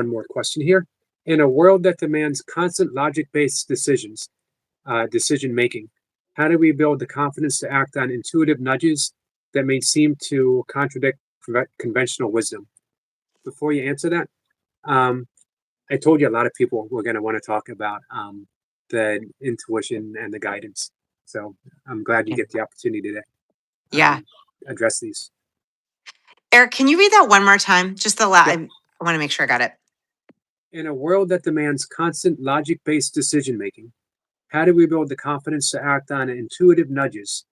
One more question here. In a world that demands constant logic-based decision making, how do we build the confidence to act on intuitive nudges that may seem to contradict conventional wisdom? Before you answer that, um, I told you a lot of people were going to want to talk about the intuition and the guidance. So I'm glad you Yeah. get the opportunity to Yeah. address these. Eric, can you read that one more time? Just the last, Yep. I want to make sure I got it. In a world that demands constant logic-based decision making, how do we build the confidence to act on intuitive nudges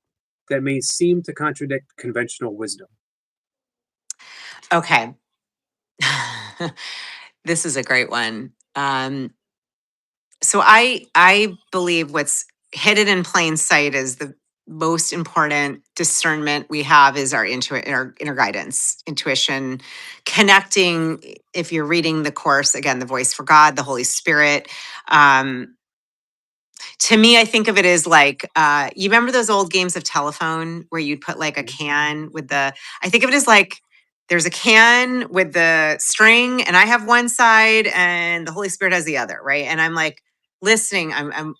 that may seem to contradict conventional wisdom? Okay. This is a great one. So I believe what's hidden in plain sight is the most important discernment we have is our inner guidance, intuition, connecting. If you're reading the course, again, the voice for God, the Holy Spirit. Um, to me, I think of it as like, you remember those old games of telephone where you'd put like a can with I think of it as like, there's a can with the string and I have one side and the Holy Spirit has the other, right? And I'm like listening,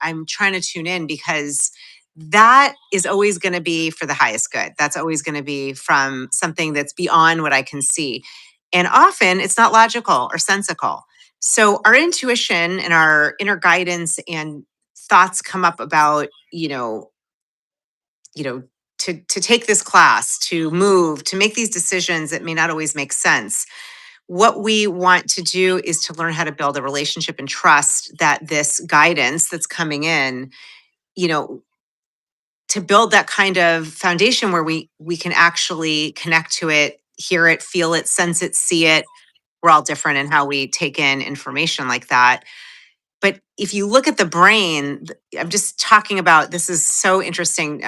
I'm trying to tune in because that is always going to be for the highest good. That's always going to be from something that's beyond what I can see. And often it's not logical or sensical. So our intuition and our inner guidance and thoughts come up about you know to take this class, to move, to make these decisions that may not always make sense. What we want to do is to learn how to build a relationship and trust that this guidance that's coming in, you know to build that kind of foundation where we can actually connect to it, hear it, feel it, sense it, see it. We're all different in how we take in information like that. But if you look at the brain, I'm just talking about this is so interesting.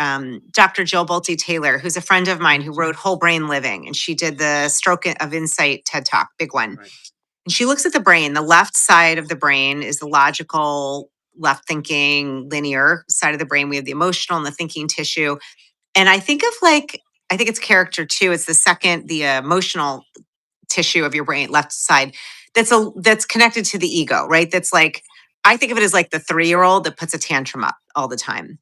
Dr. Jill Bolte Taylor, who's a friend of mine who wrote Whole Brain Living, and she did the Stroke of Insight TED Talk, big one. Right. And she looks at the brain. The left side of the brain is the logical, left thinking, linear side of the brain. We have the emotional and the thinking tissue. And I think of I think it's character two. It's the emotional tissue of your brain, left side, that's connected to the ego, right? That's like, I think of it as like the 3-year-old that puts a tantrum up all the time.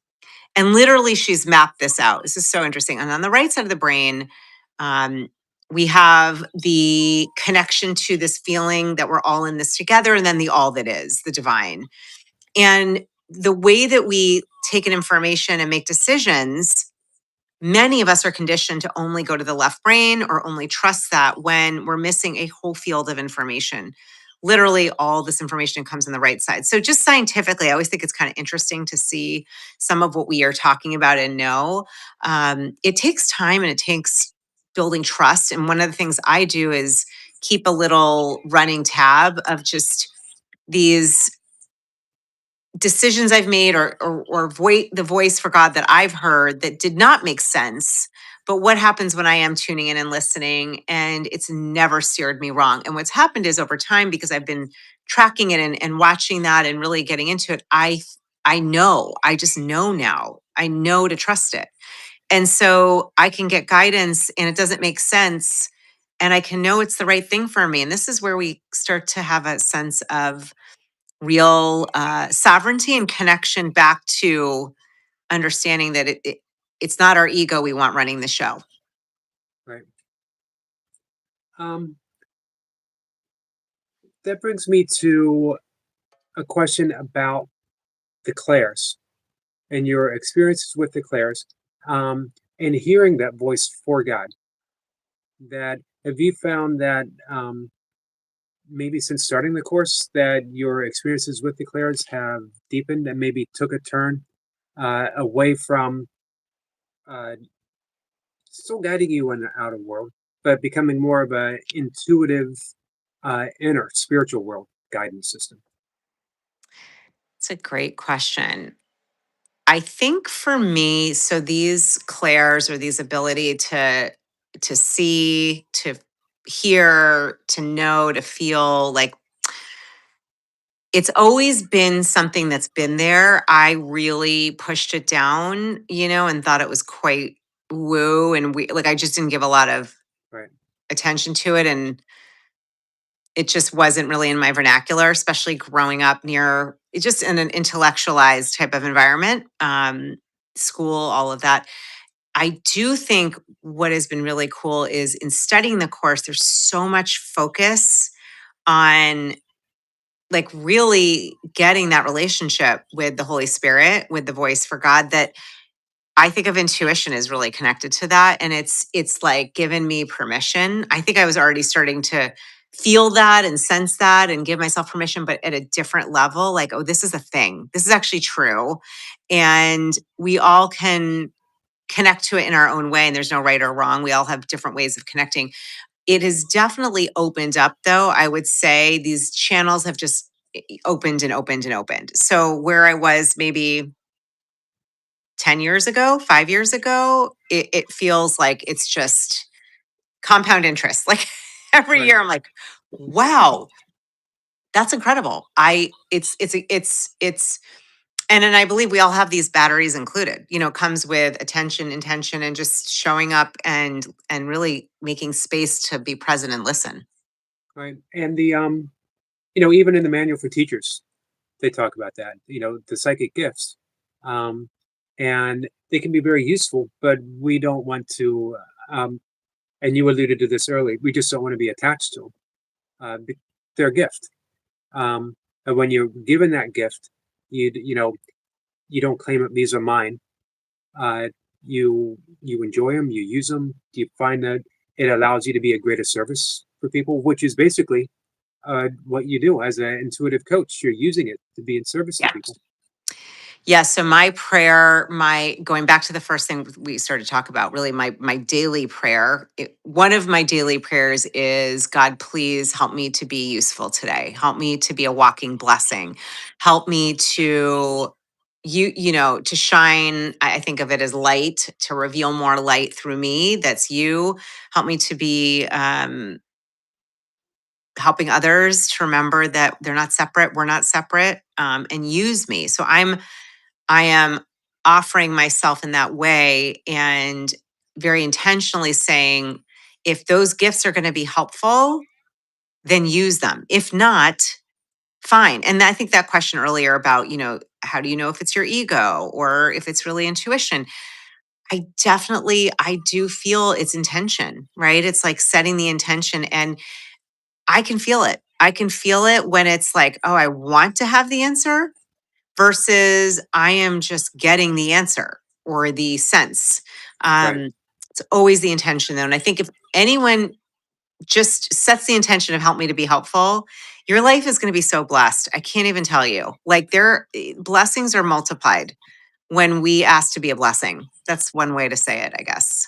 And literally, she's mapped this out. This is so interesting. And on the right side of the brain, um, we have the connection to this feeling that we're all in this together, and then the all that is, the divine. And the way that we take in information and make decisions, many of us are conditioned to only go to the left brain or only trust that when we're missing a whole field of information. Literally, all this information comes in the right side. So, just scientifically, I always think it's kind of interesting to see some of what we are talking about and know. It takes time and it takes building trust. And one of the things I do is keep a little running tab of just these decisions I've made the voice for God that I've heard that did not make sense. But what happens when I am tuning in and listening? And it's never steered me wrong. And what's happened is over time, because I've been tracking it and watching that and really getting into it, I just know now. I know to trust it. And so I can get guidance and it doesn't make sense. And I can know it's the right thing for me. And this is where we start to have a sense of real sovereignty and connection back to understanding that it's not our ego we want running the show. Right. That brings me to a question about the clairs and your experiences with the clairs, and hearing that voice for God. That have you found that maybe since starting the course that your experiences with the clairs have deepened and maybe took a turn away from uh, still guiding you in the outer world, but becoming more of a intuitive inner spiritual world guidance system? It's a great question. I think for me, so these clairs or these ability to see, to hear, to know, to feel, like it's always been something that's been there. I really pushed it down, and thought it was quite woo, and I just didn't give a lot of Right. attention to it. And it just wasn't really in my vernacular, especially growing up near just in an intellectualized type of environment, school, all of that. I do think what has been really cool is in studying the course, there's so much focus on like really getting that relationship with the Holy Spirit, with the voice for God, that I think of intuition is really connected to that. And it's like given me permission. I think I was already starting to feel that and sense that and give myself permission, but at a different level, like, oh, this is a thing. This is actually true. And we all can connect to it in our own way. And there's no right or wrong. We all have different ways of connecting. It has definitely opened up, though. I would say these channels have just opened and opened and opened. So where I was maybe 10 years ago, 5 years ago, it feels like it's just compound interest. Like every Right. year, I'm like, wow, that's incredible. It's, and then I believe we all have these batteries included. It comes with attention, intention, and just showing up and really making space to be present and listen. Right. And even in the manual for teachers, they talk about that, the psychic gifts. Um, and they can be very useful, but we don't want to, and you alluded to this early, we just don't want to be attached to them. They're a gift. And when you're given that gift, you don't claim it, these are mine. Uh, you enjoy them, you use them. You find that it allows you to be a greater service for people, which is basically what you do as an intuitive coach. You're using it to be in service to Yeah. people. Yeah, so my prayer, my going back to the first thing we started to talk about, really my daily prayer, one of my daily prayers is, God, please help me to be useful today. Help me to be a walking blessing. Help me to to shine. I think of it as light, to reveal more light through me. That's you. Help me to be helping others to remember that they're not separate. We're not separate, and use me. So I am offering myself in that way and very intentionally saying, if those gifts are going to be helpful, then use them. If not, fine. And I think that question earlier about, how do you know if it's your ego or if it's really intuition? I do feel it's intention, right? It's like setting the intention, and I can feel it. I can feel it when it's like, oh, I want to have the answer versus I am just getting the answer or the sense. Right. It's always the intention, though. And I think if anyone just sets the intention of help me to be helpful, your life is going to be so blessed. I can't even tell you. Like blessings are multiplied when we ask to be a blessing. That's one way to say it, I guess.